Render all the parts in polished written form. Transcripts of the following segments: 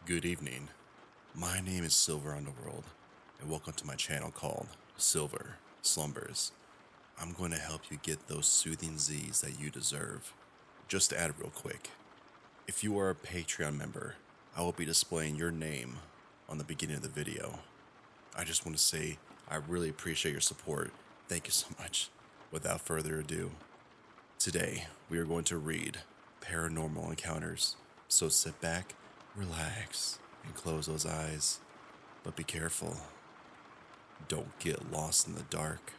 Good evening. My name is Silver Underworld, and welcome to my channel called Silver Slumbers. I'm going to help you get those soothing Z's that you deserve. Just to add real quick, if you are a Patreon member, I will be displaying your name on the beginning of the video. I just want to say I really appreciate your support. Thank you so much. Without further ado, today we are going to read Paranormal Encounters. So sit back, relax, and close those eyes. But be careful. Don't get lost in the dark.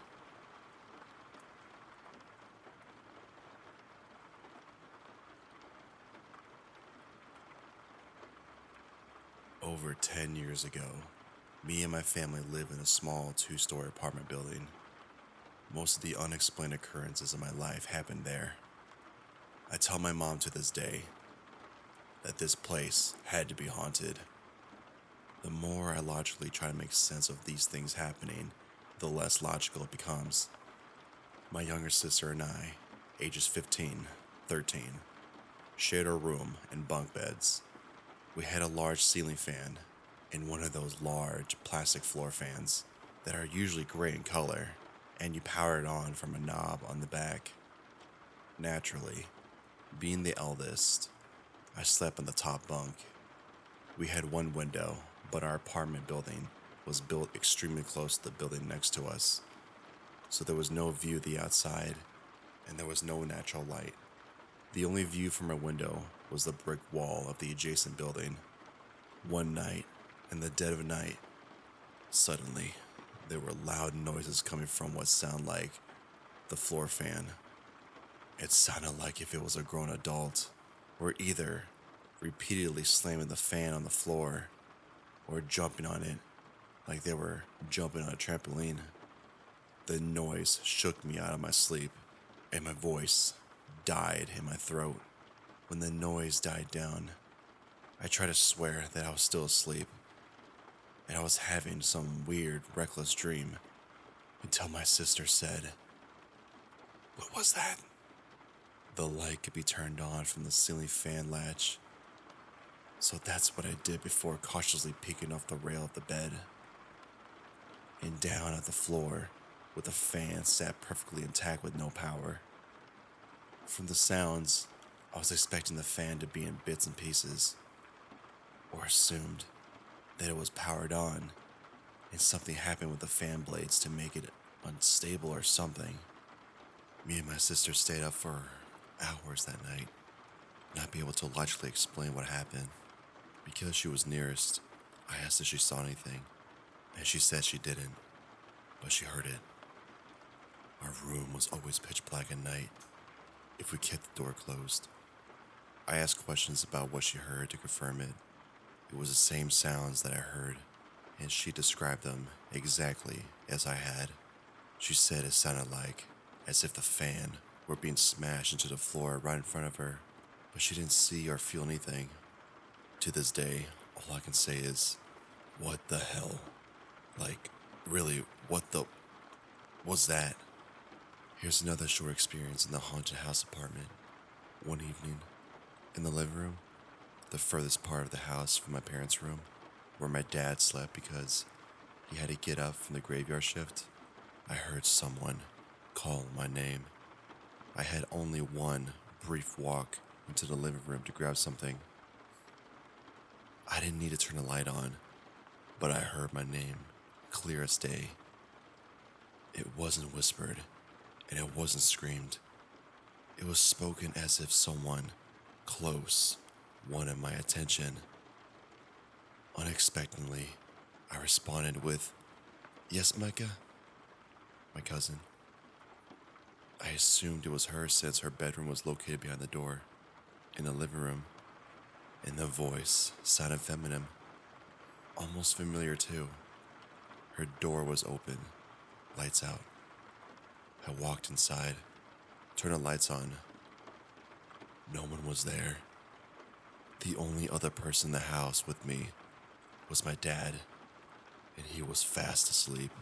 Over 10 years ago, me and my family lived in a small two-story apartment building. Most of the unexplained occurrences in my life happened there. I tell my mom to this day that this place had to be haunted. The more I logically try to make sense of these things happening, the less logical it becomes. My younger sister and I, ages 15, 13, shared a room and bunk beds. We had a large ceiling fan and one of those large plastic floor fans that are usually gray in color, and you power it on from a knob on the back. Naturally, being the eldest, I slept on the top bunk. We had one window, but our apartment building was built extremely close to the building next to us, so there was no view of the outside, and there was no natural light. The only view from our window was the brick wall of the adjacent building. One night, in the dead of night, suddenly, there were loud noises coming from what sounded like the floor fan. It sounded like if it was a grown adult, or either repeatedly slamming the fan on the floor, or jumping on it like they were jumping on a trampoline. The noise shook me out of my sleep, and my voice died in my throat. When the noise died down, I tried to swear that I was still asleep, and I was having some weird, reckless dream, until my sister said, "What was that?" The light could be turned on from the ceiling fan latch, so that's what I did before cautiously peeking off the rail of the bed. And down at the floor, with the fan sat perfectly intact with no power. From the sounds, I was expecting the fan to be in bits and pieces, or assumed that it was powered on, and something happened with the fan blades to make it unstable or something. Me and my sister stayed up for hours that night, not be able to logically explain what happened. Because she was nearest, I asked if she saw anything, and she said she didn't, but she heard it. Our room was always pitch black at night if we kept the door closed. I asked questions about what she heard to confirm it. It was the same sounds that I heard, and she described them exactly as I had. She said it sounded like as if the fan were being smashed into the floor right in front of her, but she didn't see or feel anything. To this day, all I can say is, what the hell? Like, really, what the was that? Here's another short experience in the haunted house apartment. One evening, in the living room, the furthest part of the house from my parents' room, where my dad slept because he had to get up from the graveyard shift, I heard someone call my name. I had only one brief walk into the living room to grab something. I didn't need to turn the light on, but I heard my name clear as day. It wasn't whispered, and it wasn't screamed. It was spoken as if someone close wanted my attention. Unexpectedly, I responded with, "Yes, Micah?" My cousin. I assumed it was her since her bedroom was located behind the door, in the living room, and the voice sounded feminine, almost familiar too. Her door was open, lights out. I walked inside, turned the lights on. No one was there. The only other person in the house with me was my dad, and he was fast asleep.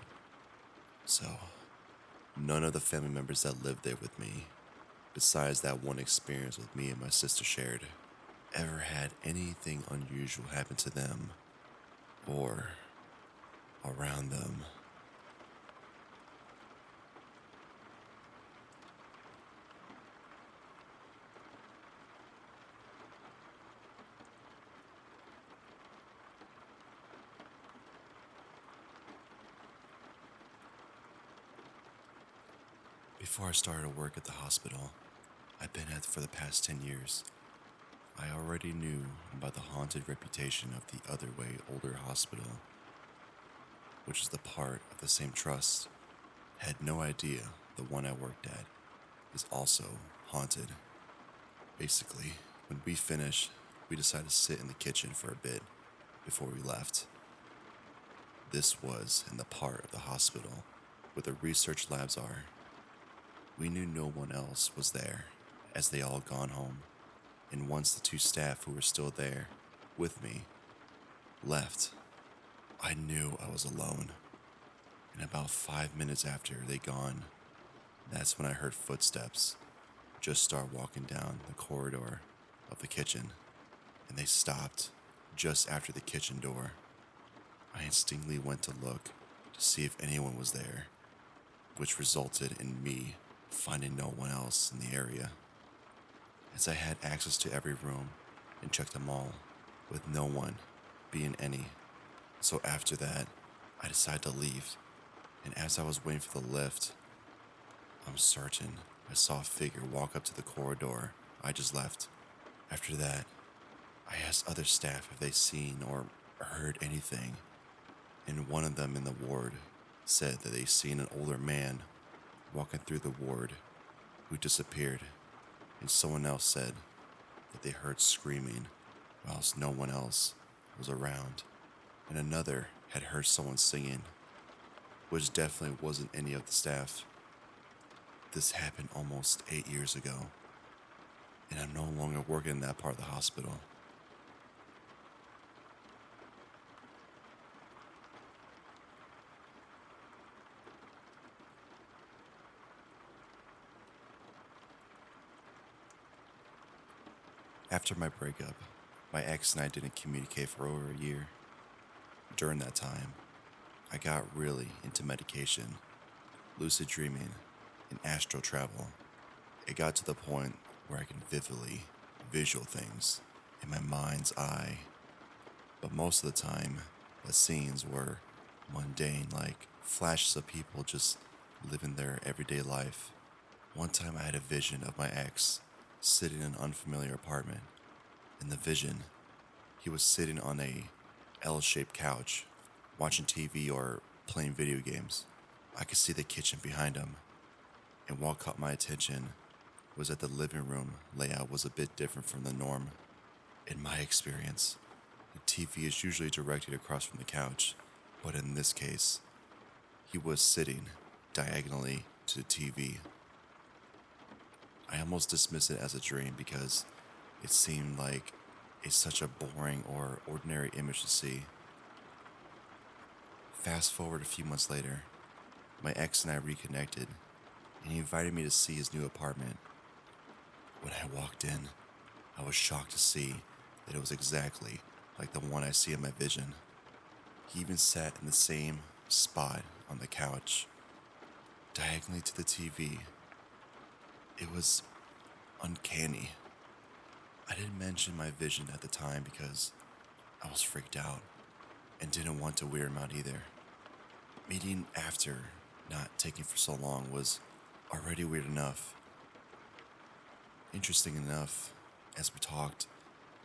So, none of the family members that lived there with me, besides that one experience with me and my sister shared. ever had anything unusual happen to them or around them. Before I started work at the hospital I've been at for the past 10 years, I already knew about the haunted reputation of the Other Way Older Hospital, which is the part of the same trust. Had no idea the one I worked at is also haunted. Basically, when we finished, we decided to sit in the kitchen for a bit before we left. This was in the part of the hospital where the research labs are. We knew no one else was there, as they all gone home, and once the two staff who were still there with me left, I knew I was alone. And about 5 minutes after they gone, that's when I heard footsteps just start walking down the corridor of the kitchen, and they stopped just after the kitchen door. I instinctively went to look to see if anyone was there, which resulted in me finding no one else in the area, as I had access to every room and checked them all, with no one being any. So after that, I decided to leave, and as I was waiting for the lift, I'm certain I saw a figure walk up to the corridor I just left. After that, I asked other staff if they'd seen or heard anything, and one of them in the ward said that they'd seen an older man walking through the ward who disappeared, and someone else said that they heard screaming whilst no one else was around, and another had heard someone singing, which definitely wasn't any of the staff. This happened almost 8 years ago, and I'm no longer working in that part of the hospital. After my breakup, my ex and I didn't communicate for over a year. During that time, I got really into medication, lucid dreaming, and astral travel. It got to the point where I can vividly visual things in my mind's eye, but most of the time, the scenes were mundane, like flashes of people just living their everyday life. One time I had a vision of my ex sitting in an unfamiliar apartment. In the vision, he was sitting on a L-shaped couch, watching TV or playing video games. I could see the kitchen behind him, and what caught my attention was that the living room layout was a bit different from the norm. In my experience, the TV is usually directed across from the couch, but in this case, he was sitting diagonally to the TV. I almost dismissed it as a dream because it seemed like such a boring or ordinary image to see. Fast forward a few months later, my ex and I reconnected, and he invited me to see his new apartment. When I walked in, I was shocked to see that it was exactly like the one I see in my vision. He even sat in the same spot on the couch, diagonally to the TV. It was uncanny. I didn't mention my vision at the time because I was freaked out and didn't want to weird him out either. Meeting after not taking for so long was already weird enough. Interesting enough, as we talked,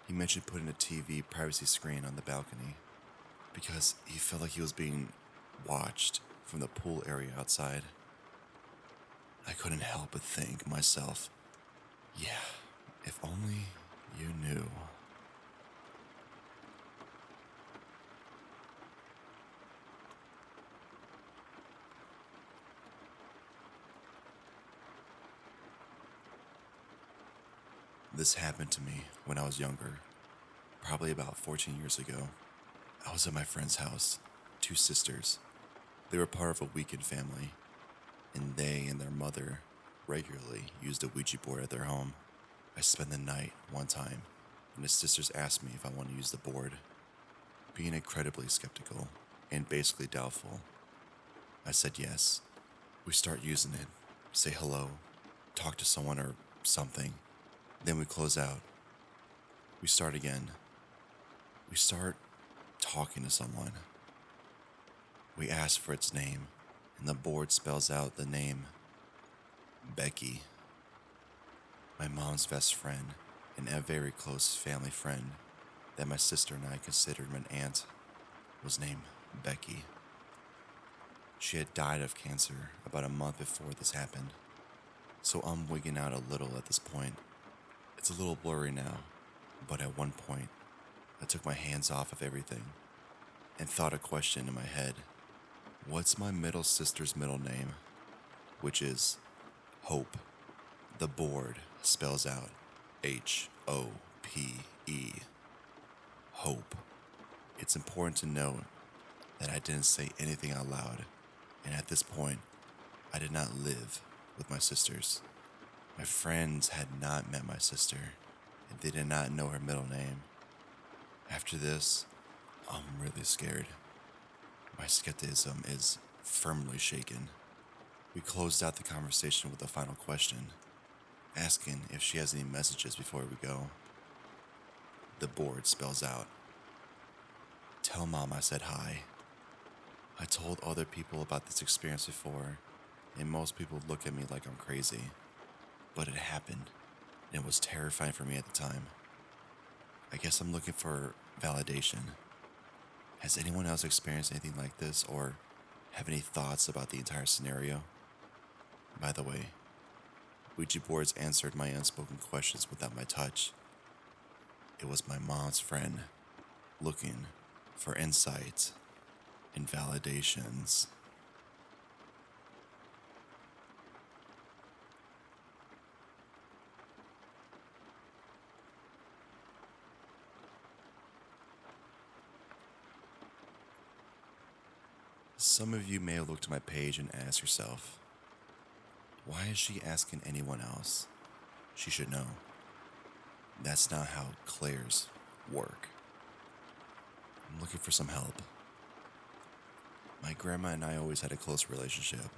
he mentioned putting a TV privacy screen on the balcony because he felt like he was being watched from the pool area outside. I couldn't help but think myself, yeah, if only you knew. This happened to me when I was younger, probably about 14 years ago. I was at my friend's house, 2 sisters. They were part of a weekend family, and they and their mother regularly used a Ouija board at their home. I spent the night one time and his sisters asked me if I want to use the board. Being incredibly skeptical and basically doubtful, I said yes. We start using it, say hello, talk to someone or something. Then we close out. We start again. We start talking to someone. We ask for its name, and the board spells out the name Becky. My mom's best friend and a very close family friend that my sister and I considered an aunt was named Becky. She had died of cancer about a month before this happened, so I'm wigging out a little at this point. It's a little blurry now, but at one point, I took my hands off of everything and thought a question in my head. What's my middle sister's middle name? Which is Hope. The board spells out Hope. Hope. It's important to note that I didn't say anything out loud, and at this point, I did not live with my sisters. My friends had not met my sister, and they did not know her middle name. After this, I'm really scared. My skepticism is firmly shaken. We closed out the conversation with a final question, asking if she has any messages before we go. The board spells out, "Tell Mom I said hi. I told other people about this experience before, and most people look at me like I'm crazy. But it happened, and it was terrifying for me at the time. I guess I'm looking for validation. Has anyone else experienced anything like this, or have any thoughts about the entire scenario? By the way, Ouija boards answered my unspoken questions without my touch. It was my mom's friend, looking for insight and validations." Some of you may have looked at my page and asked yourself, why is she asking anyone else? She should know. That's not how clairs work. I'm looking for some help. My grandma and I always had a close relationship.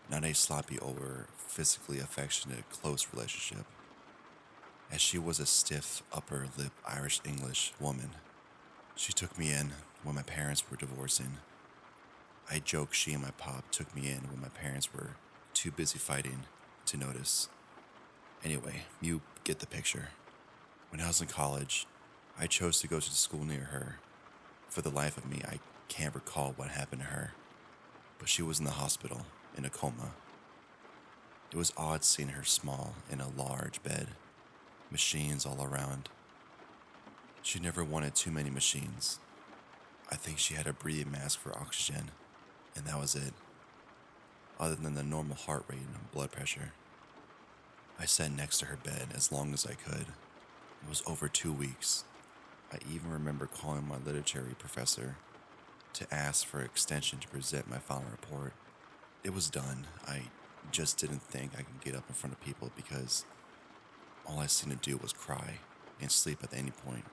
Not a sloppy over, physically affectionate, close relationship. As she was a stiff, upper lip Irish English woman. She took me in when my parents were divorcing. I joke she and my pop took me in when my parents were too busy fighting to notice. Anyway, you get the picture. When I was in college, I chose to go to the school near her. For the life of me, I can't recall what happened to her, but she was in the hospital, in a coma. It was odd seeing her small in a large bed, machines all around. She never wanted too many machines. I think she had a breathing mask for oxygen, and that was it, other than the normal heart rate and blood pressure. I sat next to her bed as long as I could. It was over 2 weeks. I even remember calling my literature professor to ask for an extension to present my final report. It was done. I just didn't think I could get up in front of people because all I seemed to do was cry and sleep at any point.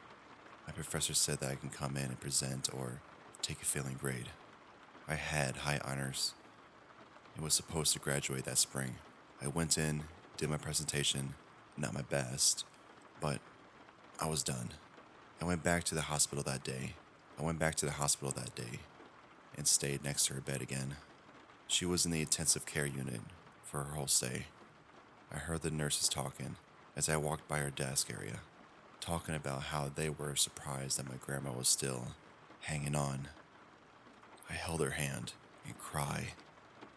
My professor said that I can come in and present or take a failing grade. I had high honors. I was supposed to graduate that spring. I went in, did my presentation, not my best, but I was done. I went back to the hospital that day and stayed next to her bed again. She was in the intensive care unit for her whole stay. I heard the nurses talking as I walked by her desk area, talking about how they were surprised that my grandma was still hanging on. I held her hand and cried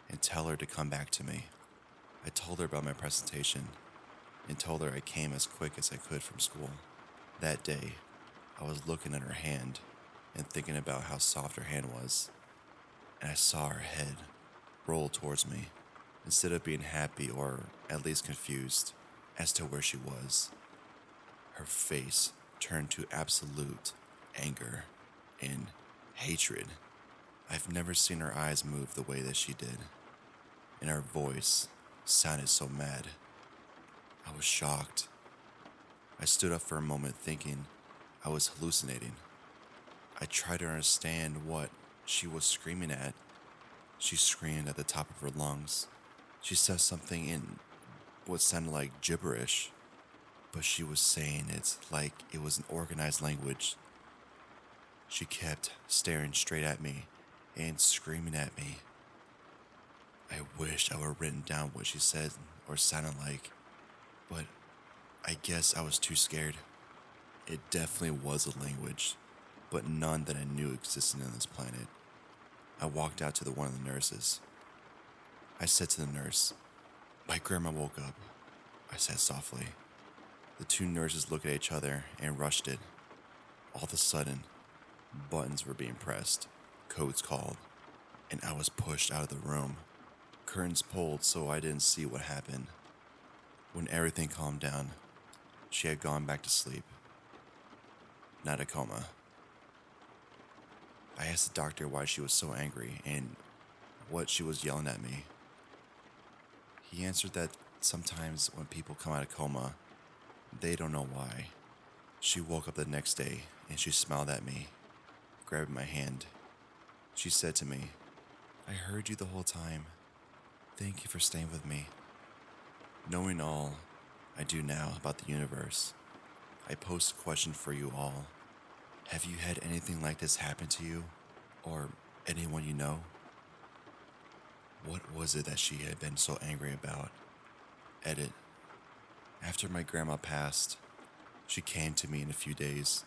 and tell her to come back to me. I told her about my presentation and told her I came as quick as I could from school. That day, I was looking at her hand and thinking about how soft her hand was, and I saw her head roll towards me instead of being happy or at least confused as to where she was. Her face turned to absolute anger and hatred. I've never seen her eyes move the way that she did, and her voice sounded so mad. I was shocked. I stood up for a moment thinking I was hallucinating. I tried to understand what she was screaming at. She screamed at the top of her lungs. She said something in what sounded like gibberish, but she was saying it like it was an organized language. She kept staring straight at me and screaming at me. I wished I would have written down what she said or sounded like, but I guess I was too scared. It definitely was a language, but none that I knew existed on this planet. I walked out to one of the nurses. I said to the nurse, "My grandma woke up," I said softly. The two nurses looked at each other and rushed it. All of a sudden, buttons were being pressed, codes called, and I was pushed out of the room. Curtains pulled so I didn't see what happened. When everything calmed down, she had gone back to sleep. Not a coma. I asked the doctor why she was so angry and what she was yelling at me. He answered that sometimes when people come out of coma, they don't know why. She woke up the next day and she smiled at me, grabbing my hand. She said to me, "I heard you the whole time. Thank you for staying with me." Knowing all I do now about the universe, I posed a question for you all. Have you had anything like this happen to you? Or anyone you know? What was it that she had been so angry about? Edit. After my grandma passed, she came to me in a few days,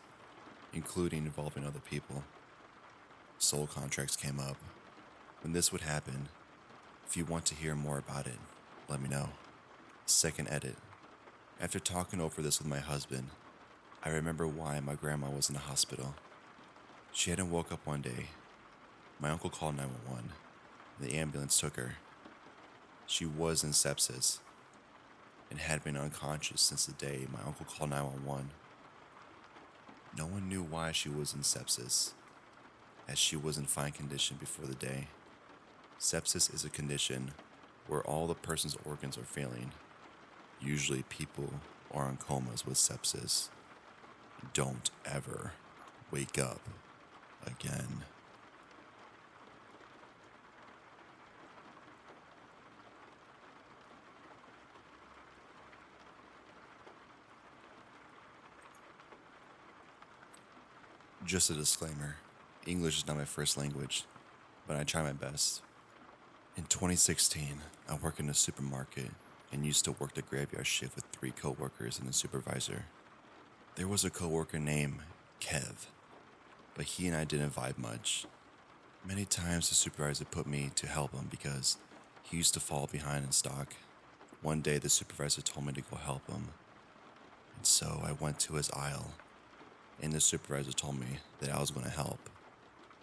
including involving other people. Soul contracts came up. When this would happen, if you want to hear more about it, let me know. Second edit. After talking over this with my husband, I remember why my grandma was in the hospital. She hadn't woke up one day. My uncle called 911. The ambulance took her. She was in sepsis and had been unconscious since the day my uncle called 911. No one knew why she was in sepsis, as she was in fine condition before the day. Sepsis is a condition where all the person's organs are failing. Usually people are in comas with sepsis. Don't ever wake up again. Just a disclaimer, English is not my first language, but I try my best. In 2016, I worked in a supermarket and used to work the graveyard shift with 3 coworkers and a supervisor. There was a coworker named Kev, but he and I didn't vibe much. Many times the supervisor put me to help him because he used to fall behind in stock. One day the supervisor told me to go help him, and so I went to his aisle, and the supervisor told me that I was going to help.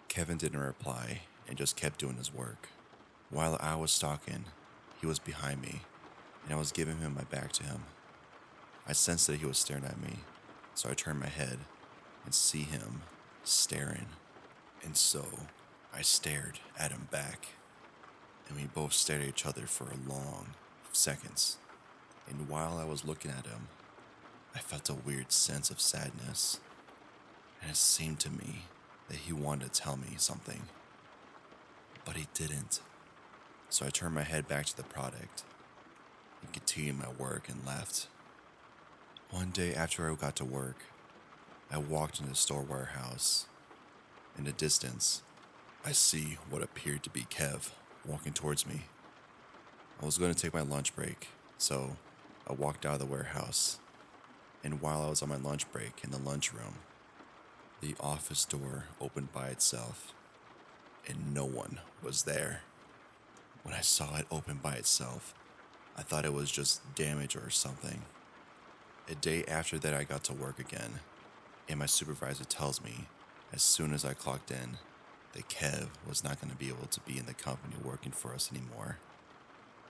Kevin didn't reply and just kept doing his work. While I was stalking, he was behind me, and I was giving him my back to him. I sensed that he was staring at me, so I turned my head and see him staring. And so I stared at him back, and we both stared at each other for a long seconds. And while I was looking at him, I felt a weird sense of sadness, and it seemed to me that he wanted to tell me something, but he didn't. So I turned my head back to the product and continued my work and left. One day after I got to work, I walked into the store warehouse. In the distance, I see what appeared to be Kev walking towards me. I was going to take my lunch break, so I walked out of the warehouse. And while I was on my lunch break in the lunchroom, the office door opened by itself, and no one was there. When I saw it open by itself, I thought it was just damage or something. A day after that, I got to work again, and my supervisor tells me, as soon as I clocked in, that Kev was not going to be able to be in the company working for us anymore.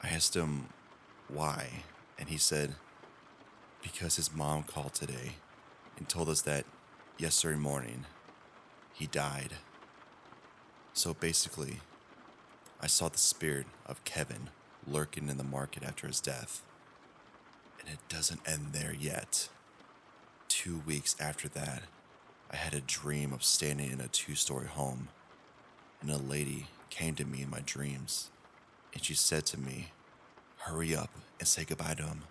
I asked him why, and he said, because his mom called today and told us that yesterday morning he died. So basically, I saw the spirit of Kevin lurking in the market after his death. And it doesn't end there yet. 2 weeks after that, I had a dream of standing in a 2-story home, and a lady came to me in my dreams, and she said to me, "Hurry up and say goodbye to him,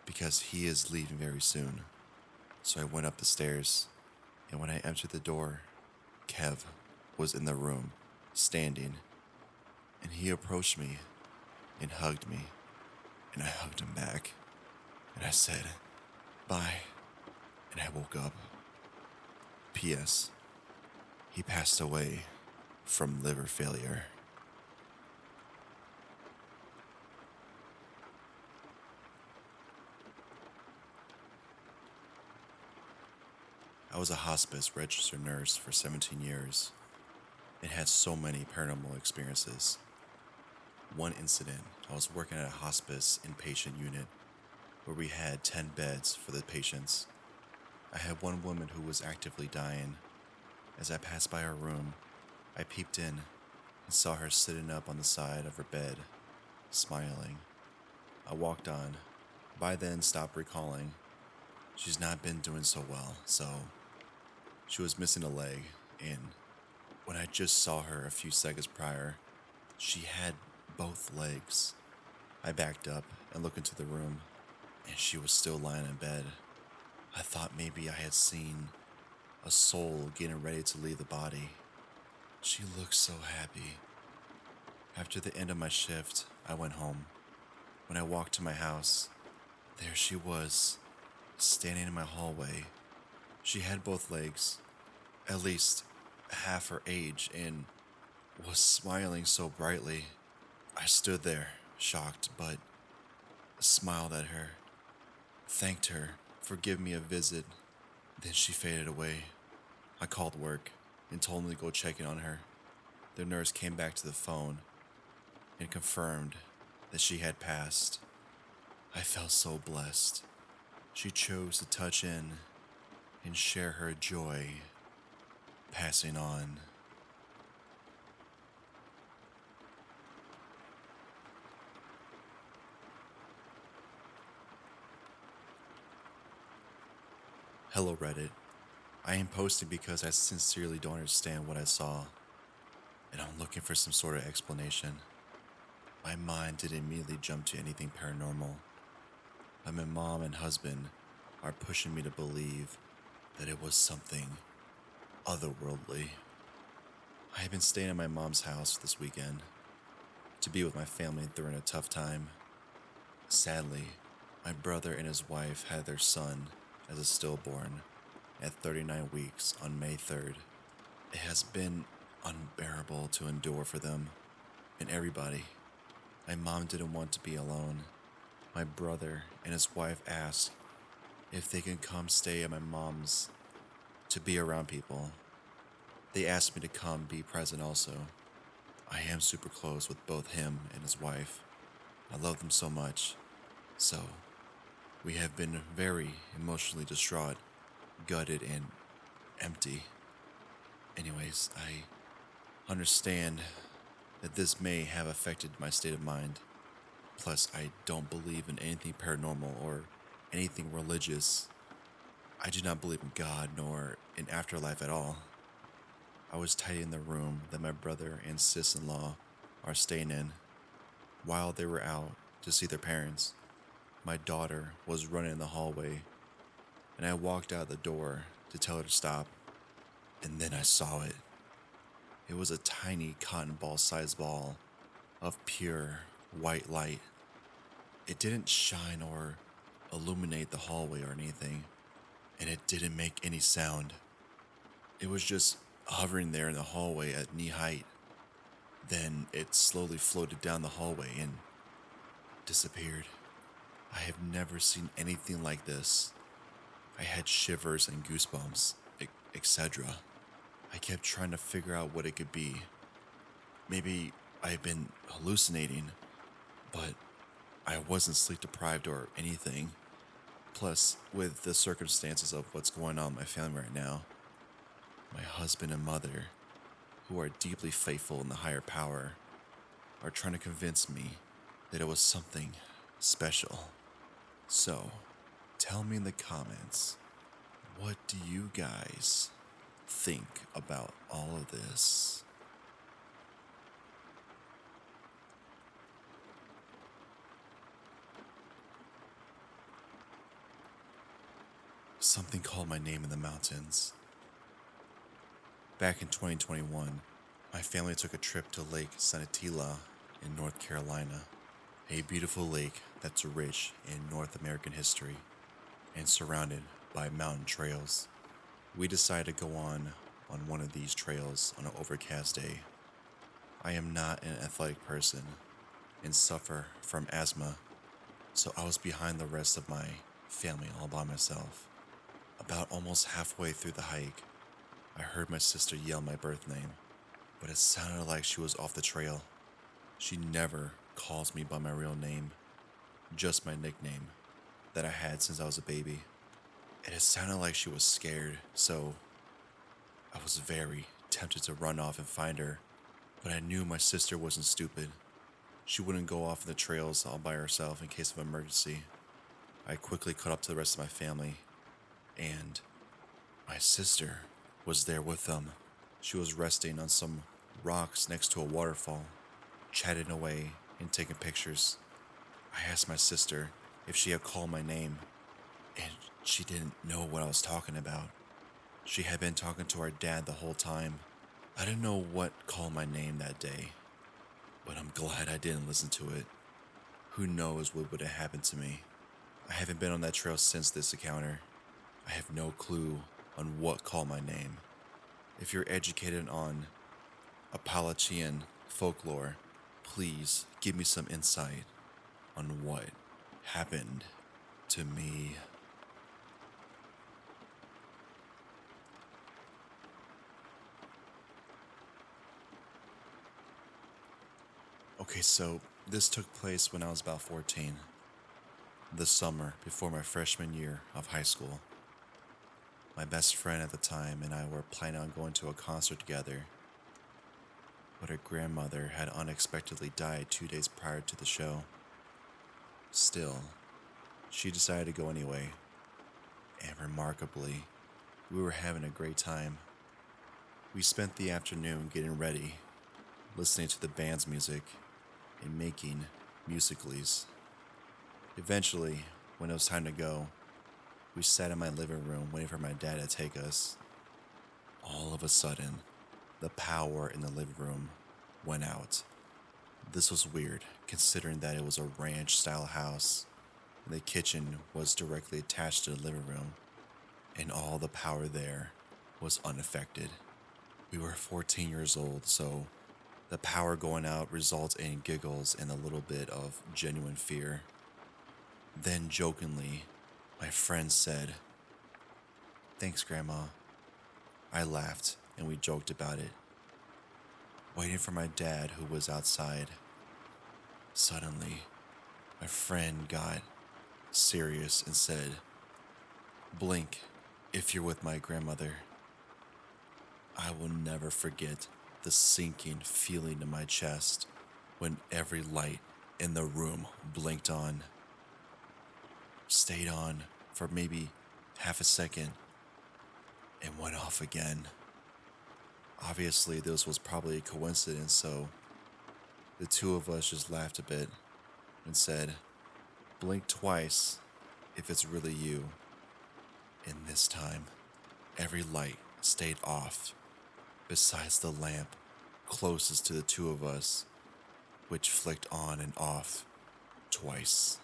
because he is leaving very soon." So I went up the stairs, and when I entered the door, Kev was in the room, standing, and he approached me and hugged me, and I hugged him back, and I said, "Bye," and I woke up. P.S. He passed away from liver failure. I was a hospice registered nurse for 17 years and had so many paranormal experiences. One incident, I was working at a hospice inpatient unit where we had 10 beds for the patients. I had one woman who was actively dying. As I passed by her room, I peeped in and saw her sitting up on the side of her bed, smiling. I walked on. By then, stopped recalling. She's not been doing so well, so she was missing a leg, and when I just saw her a few seconds prior, she had both legs. I backed up and looked into the room, and she was still lying in bed. I thought maybe I had seen a soul getting ready to leave the body. She looked so happy. After the end of my shift, I went home. When I walked to my house, there she was, standing in my hallway. She had both legs, at least half her age, and was smiling so brightly. I stood there, shocked, but smiled at her, thanked her for giving me a visit. Then she faded away. I called work and told them to go check in on her. The nurse came back to the phone and confirmed that she had passed. I felt so blessed. She chose to touch in and share her joy, passing on. Hello, Reddit. I am posting because I sincerely don't understand what I saw, and I'm looking for some sort of explanation. My mind didn't immediately jump to anything paranormal, but my mom and husband are pushing me to believe that it was something otherworldly. I have been staying at my mom's house this weekend to be with my family during a tough time. Sadly, my brother and his wife had their son as a stillborn at 39 weeks on May 3rd. It has been unbearable to endure for them and everybody. My mom didn't want to be alone. My brother and his wife asked if they can come stay at my mom's to be around people. They asked me to come be present also. I am super close with both him and his wife. I love them so much. So, we have been very emotionally distraught, gutted, and empty. Anyways, I understand that this may have affected my state of mind. Plus, I don't believe in anything paranormal or anything religious. I do not believe in God nor in afterlife at all. I was tidying the room that my brother and sis-in-law are staying in. While they were out to see their parents, my daughter was running in the hallway, and I walked out the door to tell her to stop, and then I saw it. It was a tiny cotton ball-sized ball of pure white light. It didn't shine or illuminate the hallway or anything, and it didn't make any sound. It was just hovering there in the hallway at knee height. Then it slowly floated down the hallway and disappeared. I have never seen anything like this. I had shivers and goosebumps, etc. I kept trying to figure out what it could be. Maybe I've been hallucinating, but I wasn't sleep deprived or anything. Plus, with the circumstances of what's going on in my family right now, my husband and mother, who are deeply faithful in the higher power, are trying to convince me that it was something special. So, tell me in the comments, What do you guys think about all of this? Something called my name in the mountains. Back in 2021, my family took a trip to Lake Sanatila in North Carolina, a beautiful lake that's rich in North American history and surrounded by mountain trails. We decided to go on one of these trails on an overcast day. I am not an athletic person and suffer from asthma, so I was behind the rest of my family all by myself. About almost halfway through the hike, I heard my sister yell my birth name, but it sounded like she was off the trail. She never calls me by my real name, just my nickname that I had since I was a baby. And it sounded like she was scared, so I was very tempted to run off and find her, but I knew my sister wasn't stupid. She wouldn't go off the trails all by herself in case of emergency. I quickly caught up to the rest of my family, and my sister was there with them. She was resting on some rocks next to a waterfall, chatting away and taking pictures. I asked my sister if she had called my name, and she didn't know what I was talking about. She had been talking to our dad the whole time. I didn't know what called my name that day, but I'm glad I didn't listen to it. Who knows what would have happened to me? I haven't been on that trail since this encounter. I have no clue on what called my name. If you're educated on Appalachian folklore, please give me some insight on what happened to me. Okay, so this took place when I was about 14, the summer before my freshman year of high school. My best friend at the time and I were planning on going to a concert together, but her grandmother had unexpectedly died 2 days prior to the show. Still, she decided to go anyway, and remarkably, we were having a great time. We spent the afternoon getting ready, listening to the band's music, and making musicals. Eventually, when it was time to go, we sat in my living room waiting for my dad to take us. All of a sudden, the power in the living room went out. This was weird, considering that it was a ranch-style house, and the kitchen was directly attached to the living room, and all the power there was unaffected. We were 14 years old, so the power going out results in giggles and a little bit of genuine fear. Then, jokingly, my friend said, "Thanks, Grandma." I laughed and we joked about it, waiting for my dad, who was outside. Suddenly, my friend got serious and said, "Blink if you're with my grandmother." I will never forget the sinking feeling in my chest when every light in the room blinked on. Stayed on for maybe half a second and went off again. Obviously, this was probably a coincidence, so the two of us just laughed a bit and said, "Blink twice if it's really you." And this time, every light stayed off, besides the lamp closest to the two of us, which flicked on and off twice.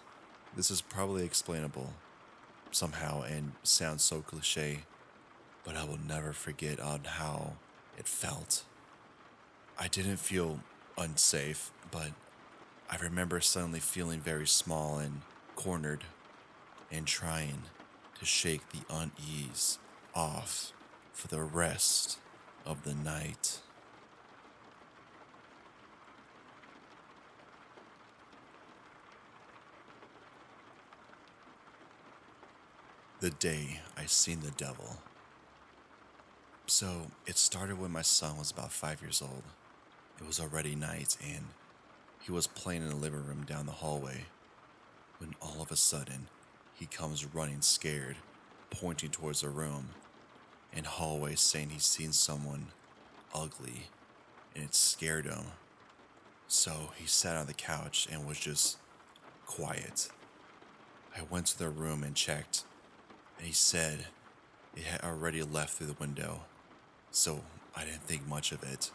This is probably explainable somehow and sounds so cliche, but I will never forget on how it felt. I didn't feel unsafe, but I remember suddenly feeling very small and cornered and trying to shake the unease off for the rest of the night. The day I seen the devil. So it started when my son was about 5 years old. It was already night and he was playing in the living room down the hallway when all of a sudden he comes running scared pointing towards a room and hallway saying he's seen someone ugly and it scared him. So he sat on the couch and was just quiet. I went to the room and checked, and he said it had already left through the window, so I didn't think much of it.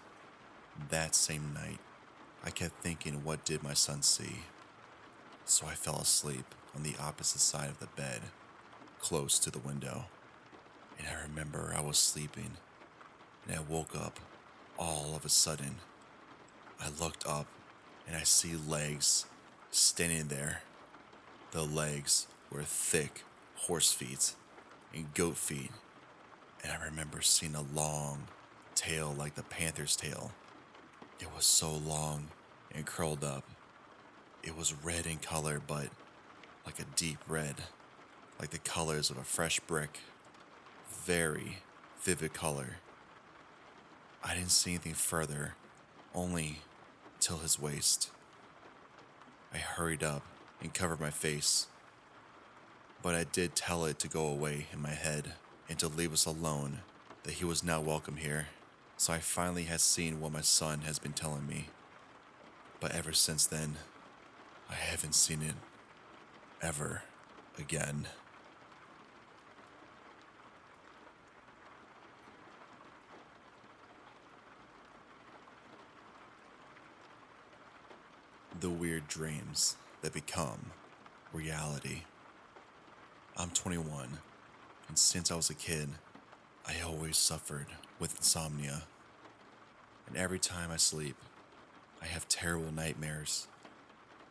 That same night, I kept thinking, what did my son see? So I fell asleep on the opposite side of the bed, close to the window. And I remember I was sleeping, and I woke up all of a sudden. I looked up, and I see legs standing there. The legs were thick horse feet and goat feet, and I remember seeing a long tail like the panther's tail. It was so long and curled up. It was red in color, but like a deep red, like the colors of a fresh brick. Very vivid color. I didn't see anything further, only till his waist. I hurried up and covered my face, but I did tell it to go away in my head and to leave us alone, that he was not welcome here. So I finally had seen what my son has been telling me. But ever since then, I haven't seen it ever again. The weird dreams that become reality. I'm 21, and since I was a kid, I always suffered with insomnia. And every time I sleep, I have terrible nightmares.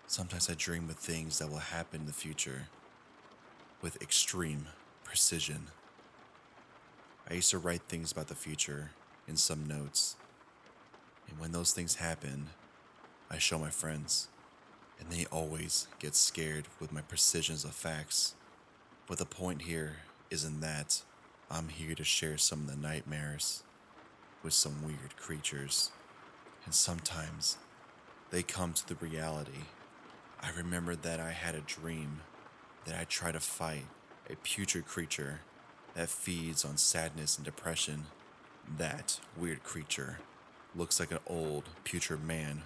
Sometimes I dream of things that will happen in the future with extreme precision. I used to write things about the future in some notes, and when those things happen, I show my friends, and they always get scared with my precisions of facts. But the point here isn't that. I'm here to share some of the nightmares with some weird creatures, and sometimes they come to the reality. I remember that I had a dream that I tried to fight a putrid creature that feeds on sadness and depression. That weird creature looks like an old, putrid man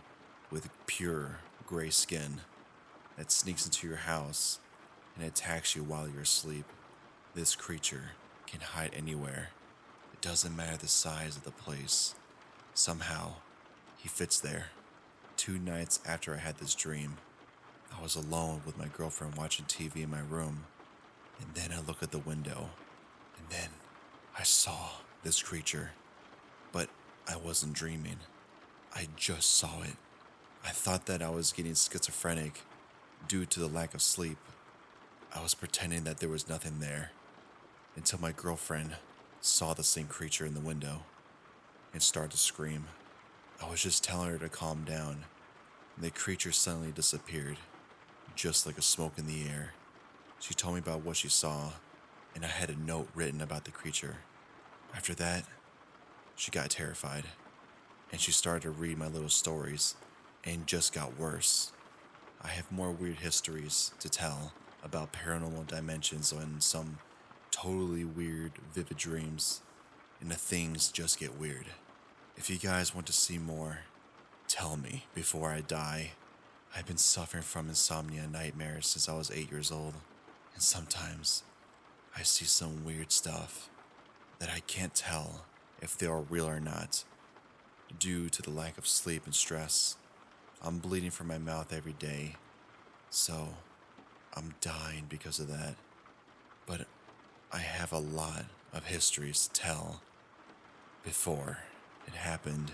with pure gray skin that sneaks into your house and attacks you while you're asleep. This creature can hide anywhere. It doesn't matter the size of the place. Somehow, he fits there. 2 nights after I had this dream, I was alone with my girlfriend watching TV in my room, and then I look at the window, and then I saw this creature. But I wasn't dreaming. I just saw it. I thought that I was getting schizophrenic due to the lack of sleep. I was pretending that there was nothing there until my girlfriend saw the same creature in the window and started to scream. I was just telling her to calm down, and the creature suddenly disappeared, just like a smoke in the air. She told me about what she saw, and I had a note written about the creature. After that, she got terrified, and she started to read my little stories, and just got worse. I have more weird histories to tell about paranormal dimensions and some totally weird, vivid dreams, and the things just get weird. If you guys want to see more, tell me before I die. I've been suffering from insomnia and nightmares since I was 8 years old, and sometimes I see some weird stuff that I can't tell if they are real or not, due to the lack of sleep and stress. I'm bleeding from my mouth every day, so I'm dying because of that. But I have a lot of histories to tell before it happened.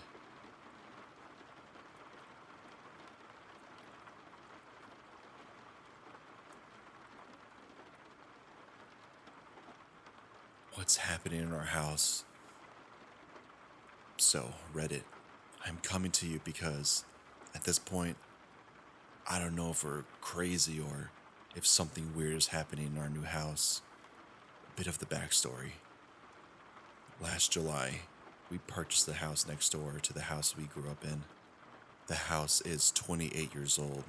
What's happening in our house? So, Reddit, I'm coming to you because at this point, I don't know if we're crazy or if something weird is happening in our new house. A bit of the backstory. Last July, we purchased the house next door to the house we grew up in. The house is 28 years old,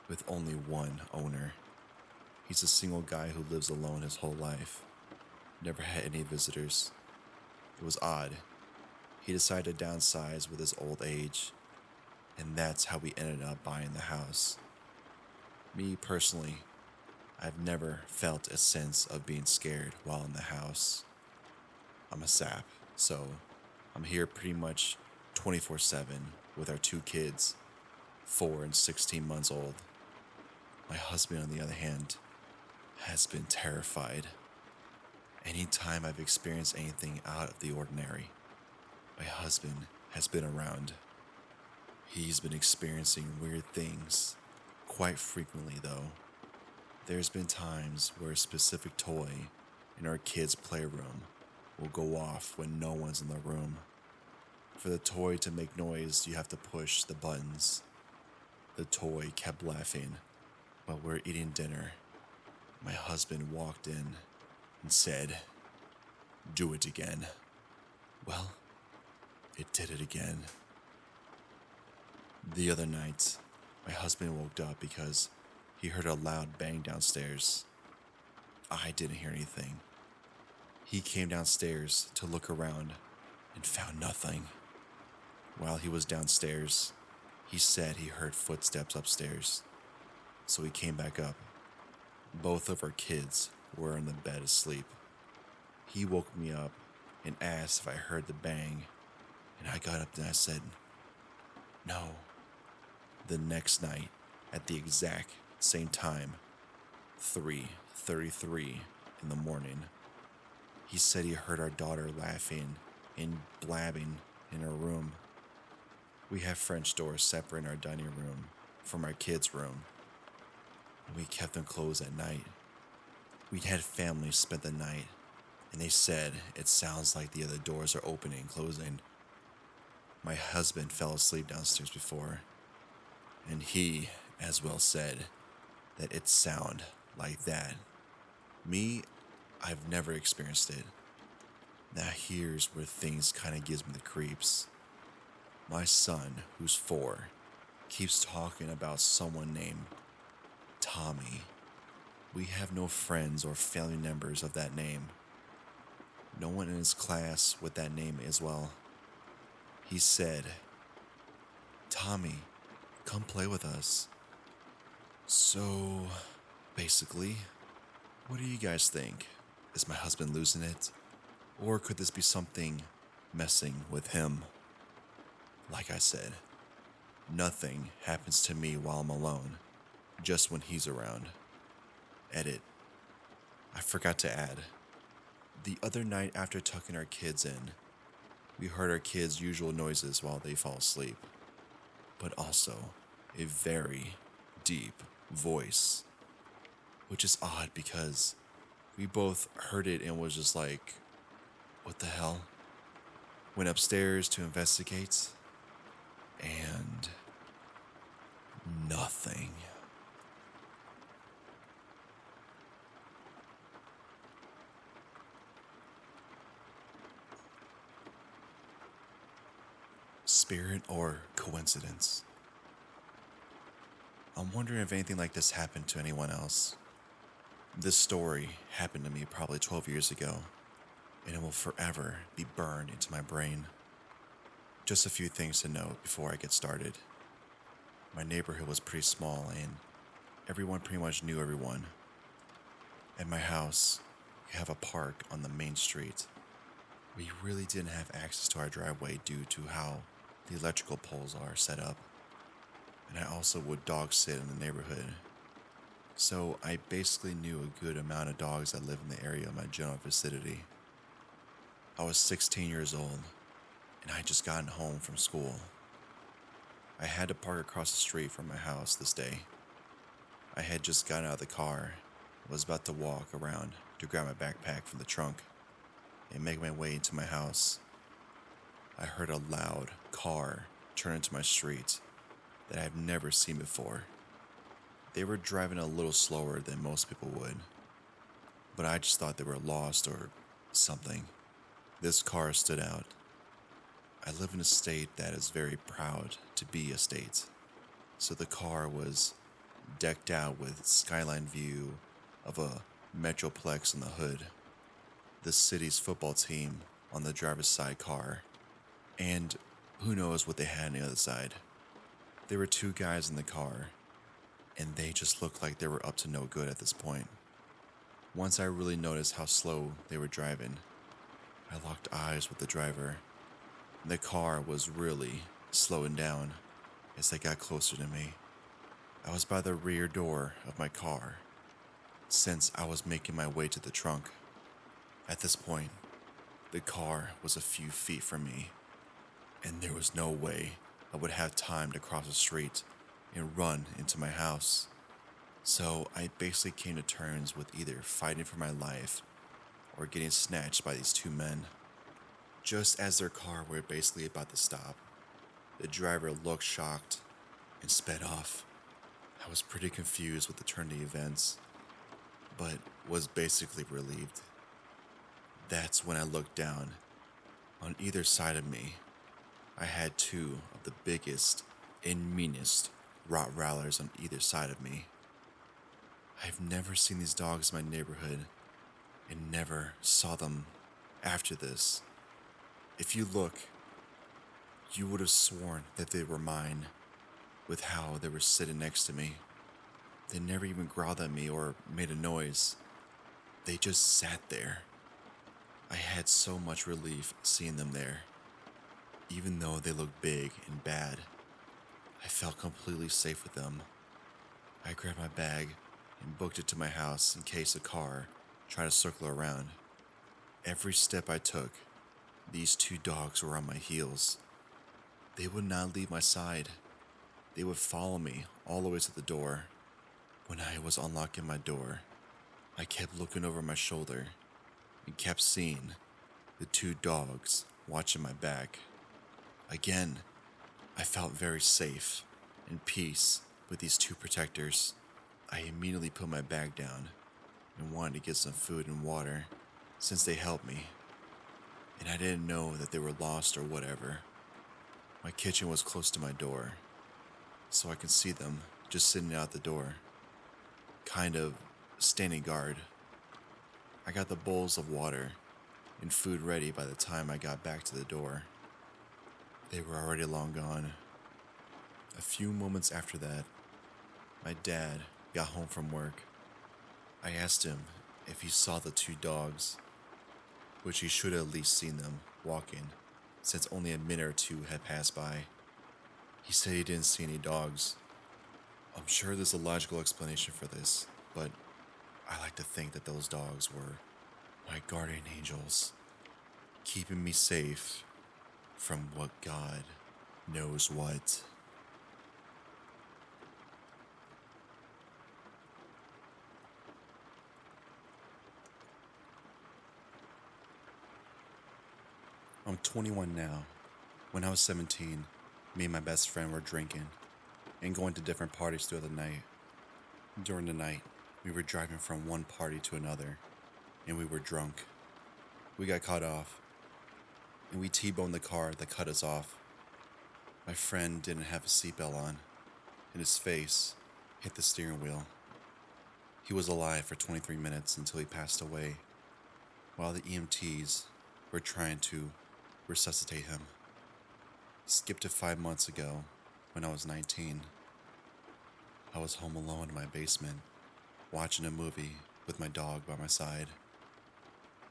with only one owner. He's a single guy who lives alone his whole life. Never had any visitors. It was odd. He decided to downsize with his old age, and that's how we ended up buying the house. Me personally, I've never felt a sense of being scared while in the house. I'm a sap, so I'm here pretty much 24/7 with our two kids, 4 and 16 months old. My husband, on the other hand, has been terrified. Anytime I've experienced anything out of the ordinary, my husband has been around. He's been experiencing weird things quite frequently, though. There's been times where a specific toy in our kids' playroom will go off when no one's in the room. For the toy to make noise, you have to push the buttons. The toy kept laughing while we're eating dinner. My husband walked in and said, "Do it again." Well, it did it again. The other night, my husband woke up because he heard a loud bang downstairs. I didn't hear anything. He came downstairs to look around and found nothing. While he was downstairs, he said he heard footsteps upstairs, so he came back up. Both of our kids were in the bed asleep. He woke me up and asked if I heard the bang, and I got up and I said, "No." The next night, at the exact same time, 3:33 in the morning, he said he heard our daughter laughing and blabbing in her room. We have French doors separating our dining room from our kids' room, and we kept them closed at night. We'd had family spend the night, and they said it sounds like the other doors are opening and closing. My husband fell asleep downstairs before, and he as well said that it sounded like that. Me, I've never experienced it. Now here's where things kind of gives me the creeps. My son, who's 4, keeps talking about someone named Tommy. We have no friends or family members of that name. No one in his class with that name as well. He said, "Tommy, come play with us." So, basically, what do you guys think? Is my husband losing it? Or could this be something messing with him? Like I said, nothing happens to me while I'm alone, just when he's around. Edit. I forgot to add. The other night after tucking our kids in, we heard our kids' usual noises while they fall asleep, but also a very deep voice, which is odd because we both heard it and was just like, what the hell? Went upstairs to investigate, and nothing. Spirit or coincidence? I'm wondering if anything like this happened to anyone else. This story happened to me probably 12 years ago, and it will forever be burned into my brain. Just a few things to note before I get started. My neighborhood was pretty small, and everyone pretty much knew everyone. At my house, we have a park on the main street. We really didn't have access to our driveway due to how the electrical poles are set up, and I also would dog sit in the neighborhood. So I basically knew a good amount of dogs that lived in the area of my general vicinity. I was 16 years old, and I had just gotten home from school. I had to park across the street from my house this day. I had just gotten out of the car and was about to walk around to grab my backpack from the trunk and make my way into my house. I heard a loud car turn into my street that I have never seen before. They were driving a little slower than most people would, but I just thought they were lost or something. This car stood out. I live in a state that is very proud to be a state, so the car was decked out with skyline view of a metroplex in the hood. the city's football team on the driver's side car, and who knows what they had on the other side. There were two guys in the car, and they just looked like they were up to no good at this point. Once I really noticed how slow they were driving, I locked eyes with the driver. The car was really slowing down as they got closer to me. I was by the rear door of my car, since I was making my way to the trunk. At this point, the car was a few feet from me, and there was no way I would have time to cross the street and run into my house. So I basically came to terms with either fighting for my life or getting snatched by these two men. Just as their car were basically about to stop, the driver looked shocked and sped off. I was pretty confused with the turn of the events, but was basically relieved. That's when I looked down. On either side of me, I had two of the biggest and meanest Rottweilers on either side of me. I've never seen these dogs in my neighborhood and never saw them after this. If you look, you would have sworn that they were mine with how they were sitting next to me. They never even growled at me or made a noise. They just sat there. I had so much relief seeing them there. Even though they looked big and bad, I felt completely safe with them. I grabbed my bag and booked it to my house in case a car tried to circle around. Every step I took, these two dogs were on my heels. They would not leave my side. They would follow me all the way to the door. When I was unlocking my door, I kept looking over my shoulder and kept seeing the two dogs watching my back. Again, I felt very safe and peace with these two protectors. I immediately put my bag down and wanted to get some food and water since they helped me, and I didn't know that they were lost or whatever. My kitchen was close to my door, so I could see them just sitting out the door, kind of standing guard. I got the bowls of water and food ready by the time I got back to the door. They were already long gone. A few moments after that, my dad got home from work. I asked him if he saw the two dogs, which he should have at least seen them walking, since only a minute or two had passed by. He said he didn't see any dogs. I'm sure there's a logical explanation for this, but I like to think that those dogs were my guardian angels, keeping me safe from what God knows what. I'm 21 now. When I was 17, me and my best friend were drinking and going to different parties throughout the night. During the night, we were driving from one party to another, and we were drunk. We got cut off, and we T-boned the car that cut us off. My friend didn't have a seatbelt on, and his face hit the steering wheel. He was alive for 23 minutes until he passed away, while the EMTs were trying to resuscitate him. Skip to 5 months ago, when I was 19. I was home alone in my basement, watching a movie with my dog by my side.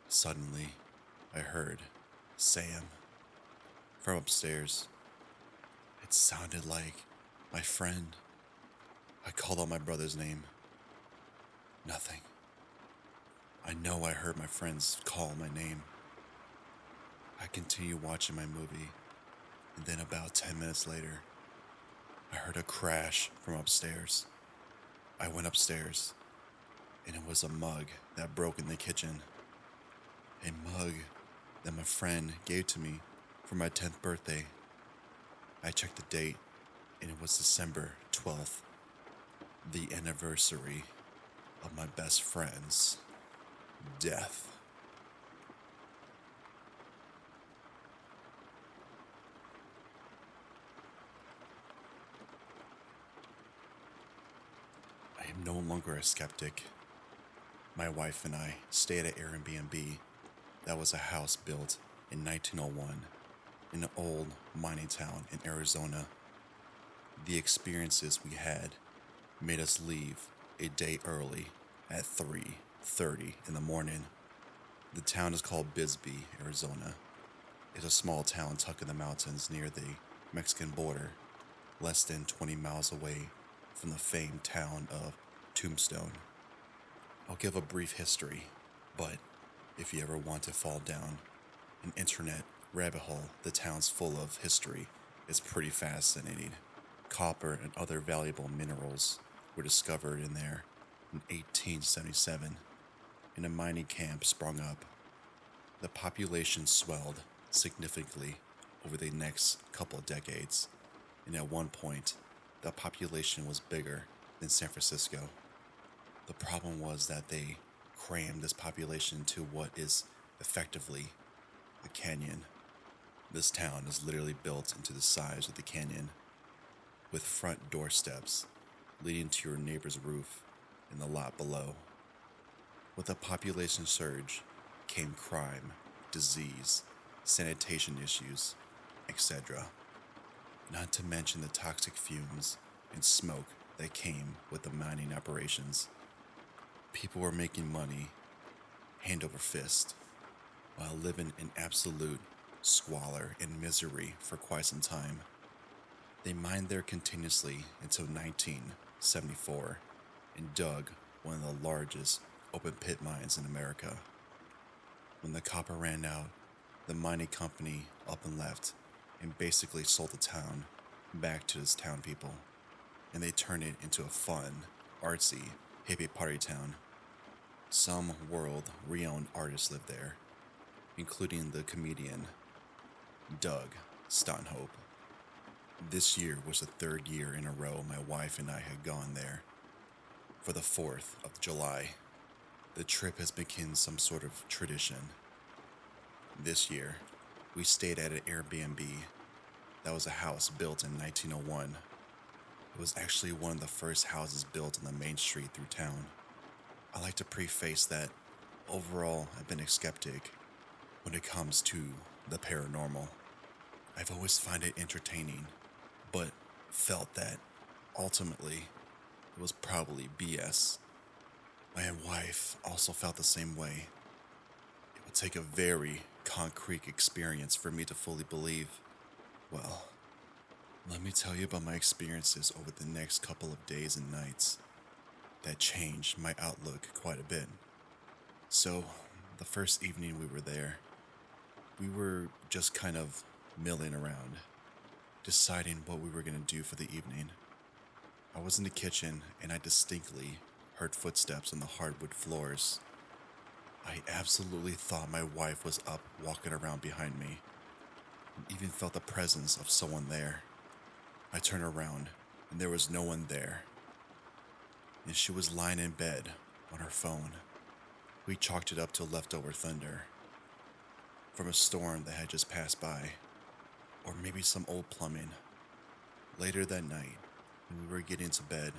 Suddenly, I heard Sam from upstairs. It sounded like my friend. I called out my brother's name. Nothing. I know I heard my friends call my name. I continued watching my movie, and then about 10 minutes later, I heard a crash from upstairs. I went upstairs, and it was a mug that broke in the kitchen. A mug that my friend gave to me for my 10th birthday. I checked the date, and it was December 12th, the anniversary of my best friend's death. I am no longer a skeptic. My wife and I stay at an Airbnb That was a house built in 1901 in an old mining town in Arizona. The experiences we had made us leave a day early at 3:30 in the morning. The town is called Bisbee, Arizona. It's a small town tucked in the mountains near the Mexican border, less than 20 miles away from the famed town of Tombstone. I'll give a brief history, but if you ever want to fall down an internet rabbit hole, the town's full of history. It's pretty fascinating. Copper and other valuable minerals were discovered in there in 1877, and a mining camp sprung up. The population swelled significantly over the next couple of decades, and at one point, the population was bigger than San Francisco. The problem was that they crammed this population into what is effectively a canyon. This town is literally built into the size of the canyon, with front doorsteps leading to your neighbor's roof in the lot below. With the population surge came crime, disease, sanitation issues, etc. Not to mention the toxic fumes and smoke that came with the mining operations. People were making money hand over fist while living in absolute squalor and misery for quite some time. They mined there continuously until 1974 and dug one of the largest open pit mines in America. When the copper ran out, the mining company up and left and basically sold the town back to its town people, and they turned it into a fun, artsy, hippie party town. Some world-renowned artists lived there, including the comedian Doug Stanhope. This year was the third year in a row my wife and I had gone there. For the 4th of July, the trip has become some sort of tradition. This year, we stayed at an Airbnb that was a house built in 1901. It was actually one of the first houses built on the main street through town. I like to preface that overall I've been a skeptic when it comes to the paranormal. I've always found it entertaining, but felt that ultimately it was probably BS. My wife also felt the same way. It would take a very concrete experience for me to fully believe. Well, let me tell you about my experiences over the next couple of days and nights that changed my outlook quite a bit. So, the first evening we were there, we were just kind of milling around, deciding what we were going to do for the evening. I was in the kitchen and I distinctly heard footsteps on the hardwood floors. I absolutely thought my wife was up walking around behind me, and even felt the presence of someone there. I turned around and there was no one there, and she was lying in bed on her phone. We chalked it up to leftover thunder from a storm that had just passed by, or maybe some old plumbing. Later that night, when we were getting to bed,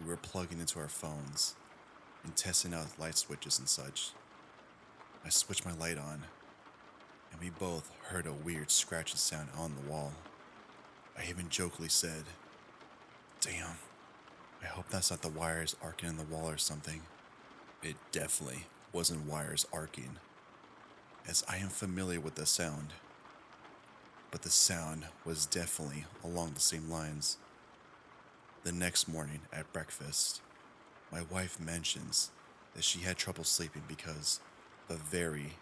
we were plugging into our phones and testing out light switches and such. I switched my light on, and we both heard a weird scratching sound on the wall. I even jokingly said, "Damn, I hope that's not the wires arcing in the wall or something." It definitely wasn't wires arcing, as I am familiar with the sound, but the sound was definitely along the same lines. The next morning at breakfast, my wife mentions that she had trouble sleeping because of very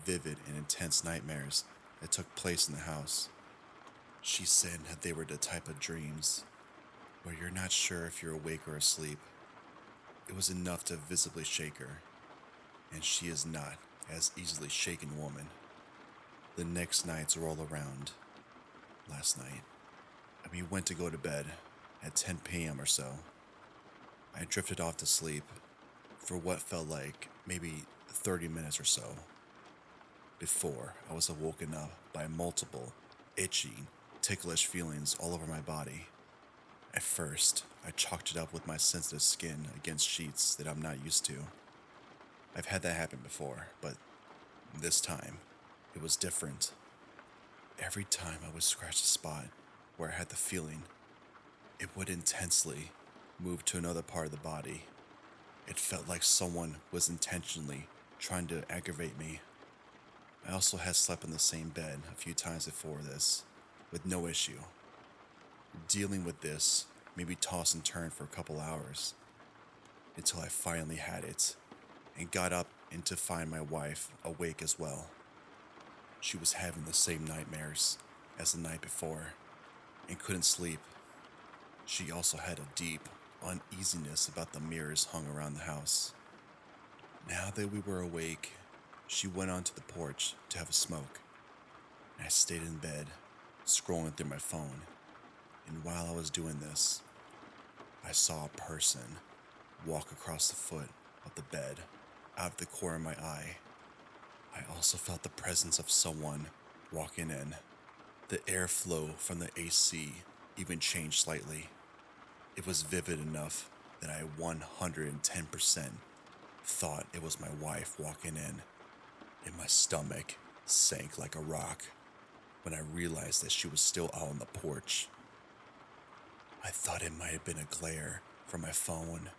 vivid and intense nightmares that took place in the house. She said that they were the type of dreams where you're not sure if you're awake or asleep. It was enough to visibly shake her, and she is not as easily shaken woman. The next nights roll around. Last night, and we went to go to bed at 10 p.m. or so. I drifted off to sleep for what felt like maybe 30 minutes or so before I was awoken up by multiple itchy, ticklish feelings all over my body. At first, I chalked it up with my sensitive skin against sheets that I'm not used to. I've had that happen before, but This time, it was different. Every time I would scratch a spot where I had the feeling, it would intensely move to another part of the body. It felt like someone was intentionally trying to aggravate me. I also had slept in the same bed a few times before this, with no issue. Dealing with this made me toss and turn for a couple hours, until I finally had it, and got up and to find my wife awake as well. She was having the same nightmares as the night before, and couldn't sleep. She also had a deep uneasiness about the mirrors hung around the house. Now that we were awake, she went onto the porch to have a smoke, and I stayed in bed, scrolling through my phone. And while I was doing this, I saw a person walk across the foot of the bed, out of the corner of my eye. I also felt the presence of someone walking in. The airflow from the AC even changed slightly. It was vivid enough that I 110% thought it was my wife walking in, and my stomach sank like a rock when I realized that she was still out on the porch. I thought it might have been a glare from my phone,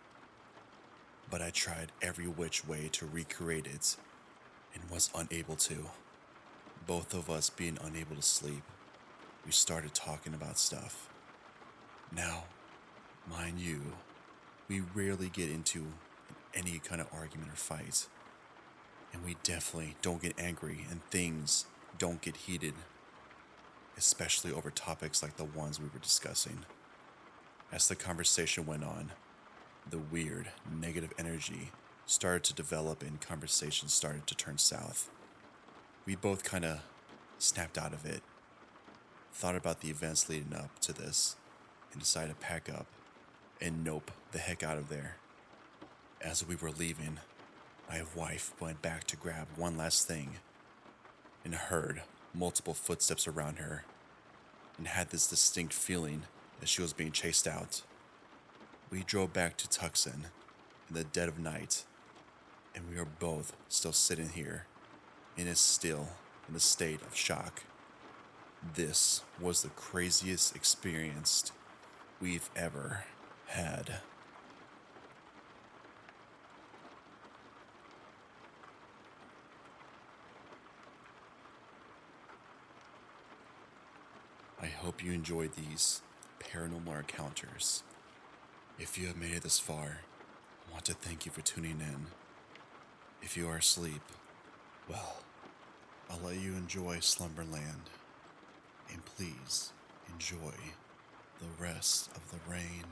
but I tried every which way to recreate it and was unable to. Both of us being unable to sleep, we started talking about stuff. Now, mind you, we rarely get into any kind of argument or fight, and we definitely don't get angry and things don't get heated, especially over topics like the ones we were discussing. As the conversation went on, the weird, negative energy started to develop and conversation started to turn south. We both kind of snapped out of it, thought about the events leading up to this, and decided to pack up and nope the heck out of there. As we were leaving, my wife went back to grab one last thing and heard multiple footsteps around her and had this distinct feeling that she was being chased out. We drove back to Tucson in the dead of night, and we are both still sitting here and is still in a state of shock. This was the craziest experience we've ever had. I hope you enjoyed these paranormal encounters. If you have made it this far, I want to thank you for tuning in. If you are asleep, well, I'll let you enjoy Slumberland. And please enjoy the rest of the rain.